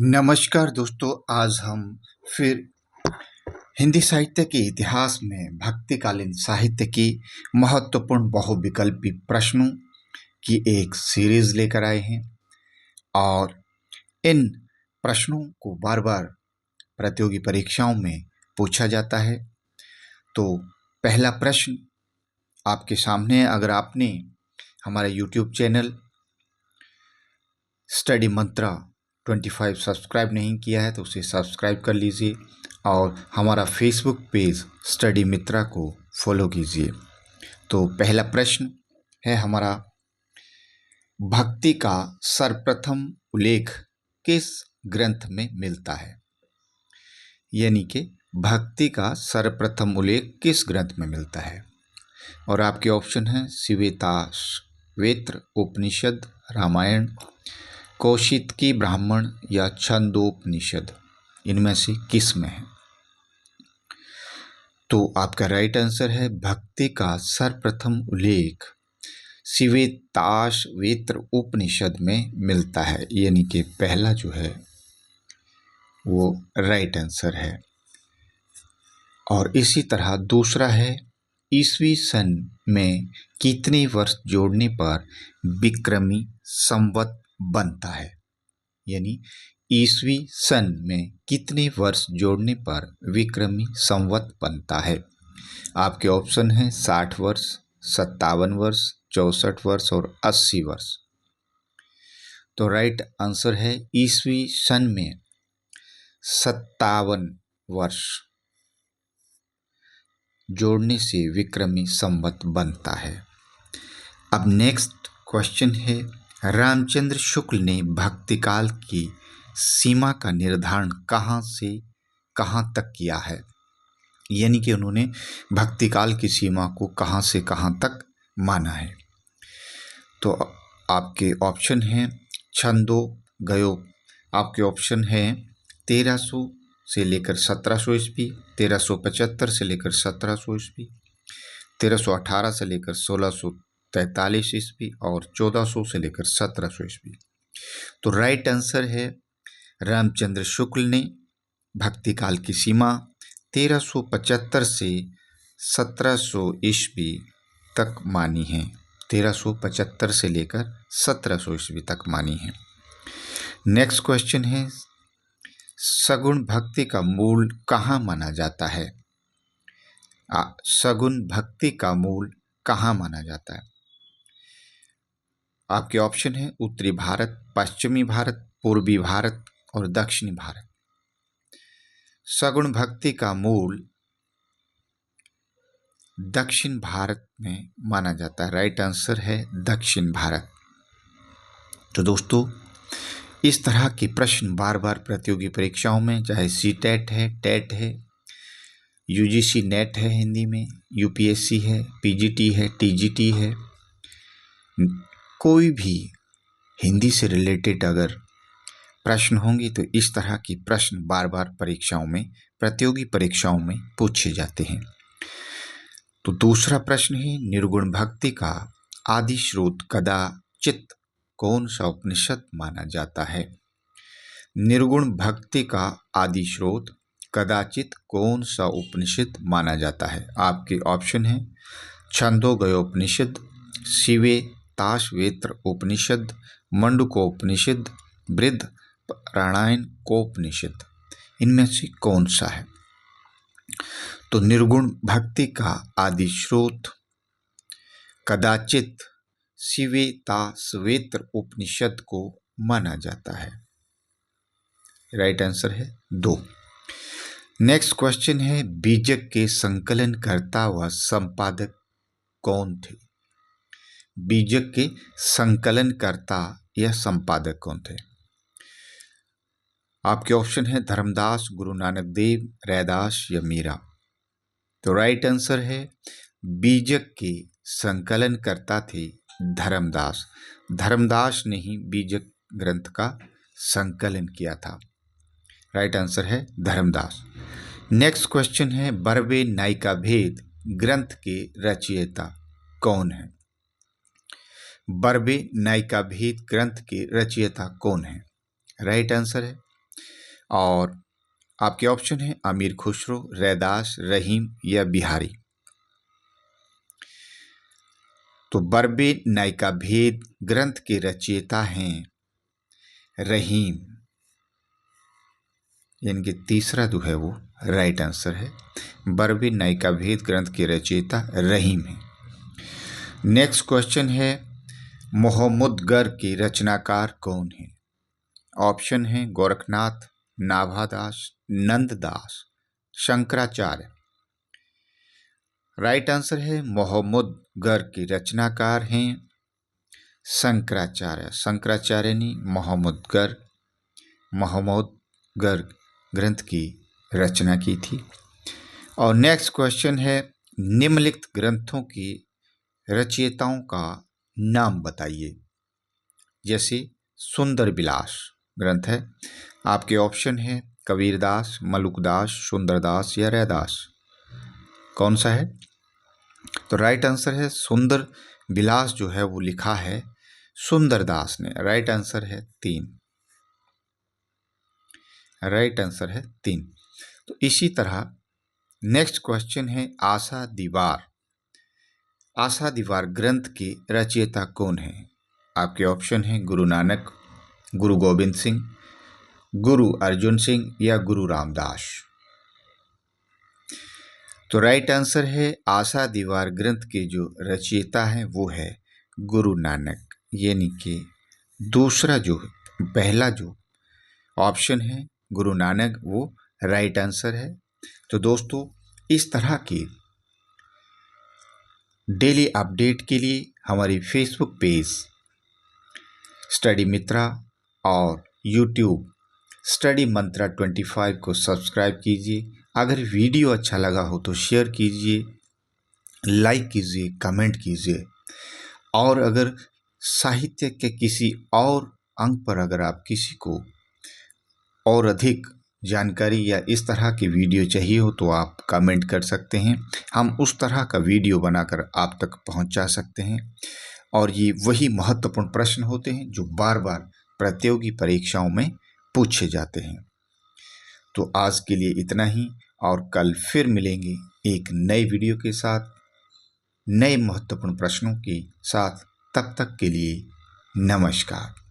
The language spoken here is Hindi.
नमस्कार दोस्तों, आज हम फिर हिंदी साहित्य के इतिहास में भक्तिकालीन साहित्य की महत्वपूर्ण बहुविकल्पी प्रश्नों की एक सीरीज लेकर आए हैं और इन प्रश्नों को बार बार प्रतियोगी परीक्षाओं में पूछा जाता है। तो पहला प्रश्न आपके सामने है। अगर आपने हमारा यूट्यूब चैनल स्टडी मंत्रा 25 सब्सक्राइब नहीं किया है तो उसे सब्सक्राइब कर लीजिए और हमारा फेसबुक पेज स्टडी मित्रा को फॉलो कीजिए। तो पहला प्रश्न है हमारा, भक्ति का सर्वप्रथम उल्लेख किस ग्रंथ में मिलता है? यानी कि भक्ति का सर्वप्रथम उल्लेख किस ग्रंथ में मिलता है? और आपके ऑप्शन हैं श्वेताश्वेत्र उपनिषद, रामायण, कौशितकी ब्राह्मण या छंदोपनिषद। इनमें से किस में है? तो आपका राइट आंसर है भक्ति का सर्वप्रथम उल्लेख श्वेताश्वेत्र उपनिषद में मिलता है, यानी कि पहला जो है वो राइट आंसर है। और इसी तरह दूसरा है, ईस्वी सन में कितने वर्ष जोड़ने पर विक्रमी संवत बनता है? यानी ईस्वी सन में कितने वर्ष जोड़ने पर विक्रमी संवत बनता है? आपके ऑप्शन हैं 60 वर्ष, 57 वर्ष, 64 वर्ष और 80 वर्ष। तो राइट आंसर है ईस्वी सन में 57 वर्ष जोड़ने से विक्रमी संवत बनता है। अब नेक्स्ट क्वेश्चन है, रामचंद्र शुक्ल ने भक्तिकाल की सीमा का निर्धारण कहाँ से कहाँ तक किया है? यानी कि उन्होंने भक्तिकाल की सीमा को कहाँ से कहाँ तक माना है? तो आपके ऑप्शन हैं छंदो गयो। आपके ऑप्शन हैं 1300 से लेकर 1700 ईस्वी, 1375 से लेकर 1700 ईस्वी, 1318 से लेकर 1643 ईस्वी और 1400 से लेकर 1700 ईस्वी। तो राइट आंसर है रामचंद्र शुक्ल ने भक्तिकाल की सीमा 1375 से 1700 ईस्वी तक मानी है। 1375 से लेकर 1700 ईस्वी तक मानी है। नेक्स्ट क्वेश्चन है, सगुण भक्ति का मूल कहाँ माना जाता है? सगुण भक्ति का मूल कहाँ माना जाता है? आपके ऑप्शन है उत्तरी भारत, पश्चिमी भारत, पूर्वी भारत और दक्षिणी भारत। सगुण भक्ति का मूल दक्षिण भारत में माना जाता है। राइट आंसर है दक्षिण भारत। तो दोस्तों, इस तरह के प्रश्न बार बार प्रतियोगी परीक्षाओं में, चाहे सीटेट है, टेट है, यूजीसी नेट है हिंदी में, यूपीएससी है, पीजीटी है, टीजीटी है, कोई भी हिंदी से रिलेटेड अगर प्रश्न होंगे तो इस तरह के प्रश्न बार बार परीक्षाओं में, प्रतियोगी परीक्षाओं में पूछे जाते हैं। तो दूसरा प्रश्न है, निर्गुण भक्ति का आदि स्रोत कदाचित कौन सा उपनिषद माना जाता है? निर्गुण भक्ति का आदि स्रोत कदाचित कौन सा उपनिषद माना जाता है? आपके ऑप्शन है छंदोगयोपनिषद, श्वेताश्वेत्र उपनिषद, मंडूकोपनिषद, बृहदारण्यकोपनिषद। इनमें से कौन सा है? तो निर्गुण भक्ति का आदि स्रोत कदाचित श्वेताश्वेत्र उपनिषद को माना जाता है। राइट आंसर है 2। नेक्स्ट क्वेश्चन है, बीजक के संकलनकर्ता व संपादक कौन थे? बीजक के संकलनकर्ता या संपादक कौन थे? आपके ऑप्शन है धर्मदास, गुरु नानक देव, रैदास या मीरा। तो राइट आंसर है बीजक के संकलनकर्ता थे धर्मदास। धर्मदास ने ही बीजक ग्रंथ का संकलन किया था। राइट आंसर है धर्मदास। नेक्स्ट क्वेश्चन है, बरवे नायिका भेद ग्रंथ के रचयिता कौन है? बरवे नायिका भेद ग्रंथ के रचयिता कौन है? राइट आंसर है और आपके ऑप्शन है अमीर खुसरो, रैदास, रहीम या बिहारी। तो बरबे नायिका भेद ग्रंथ के रचयिता हैं रहीम, यानी कि तीसरा जो है वो राइट आंसर है। बरबे नायिका भेद ग्रंथ के रचयिता रहीम है। नेक्स्ट क्वेश्चन है मोहम्मदगर के रचनाकार कौन है? ऑप्शन है गोरखनाथ, नाभादास, नंददास, शंकराचार्य। राइट आंसर है मोहम्मदगर के रचनाकार हैं शंकराचार्य। शंकराचार्य ने मोहम्मदगर ग्रंथ की रचना की थी। और नेक्स्ट क्वेश्चन है निम्नलिखित ग्रंथों की रचयिताओं का नाम बताइए। जैसे सुंदर विलास ग्रंथ है, आपके ऑप्शन है कबीरदास, मलुकदास, सुंदरदास या रैदास। कौन सा है? तो राइट आंसर है सुंदर विलास जो है वो लिखा है सुंदरदास ने। राइट आंसर है 3। राइट आंसर है 3। तो इसी तरह नेक्स्ट क्वेश्चन है आशा दीवार। आशा दीवार ग्रंथ के रचयिता कौन है? आपके ऑप्शन है गुरु नानक, गुरु गोविंद सिंह, गुरु अर्जुन सिंह या गुरु रामदास। तो राइट आंसर है आशा दीवार ग्रंथ के जो रचयिता हैं वो है गुरु नानक, यानी कि दूसरा जो पहला जो ऑप्शन है गुरु नानक वो राइट आंसर है। तो दोस्तों इस तरह की डेली अपडेट के लिए हमारी फेसबुक पेज स्टडी मित्रा और यूट्यूब स्टडी मंत्रा 25 को सब्सक्राइब कीजिए। अगर वीडियो अच्छा लगा हो तो शेयर कीजिए, लाइक कीजिए, कमेंट कीजिए। और अगर साहित्य के किसी और अंक पर अगर आप किसी को और अधिक जानकारी या इस तरह की वीडियो चाहिए हो तो आप कमेंट कर सकते हैं। हम उस तरह का वीडियो बनाकर आप तक पहुंचा सकते हैं। और ये वही महत्वपूर्ण प्रश्न होते हैं जो बार बार प्रतियोगी परीक्षाओं में पूछे जाते हैं। तो आज के लिए इतना ही, और कल फिर मिलेंगे एक नए वीडियो के साथ, नए महत्वपूर्ण प्रश्नों के साथ। तब तक के लिए नमस्कार।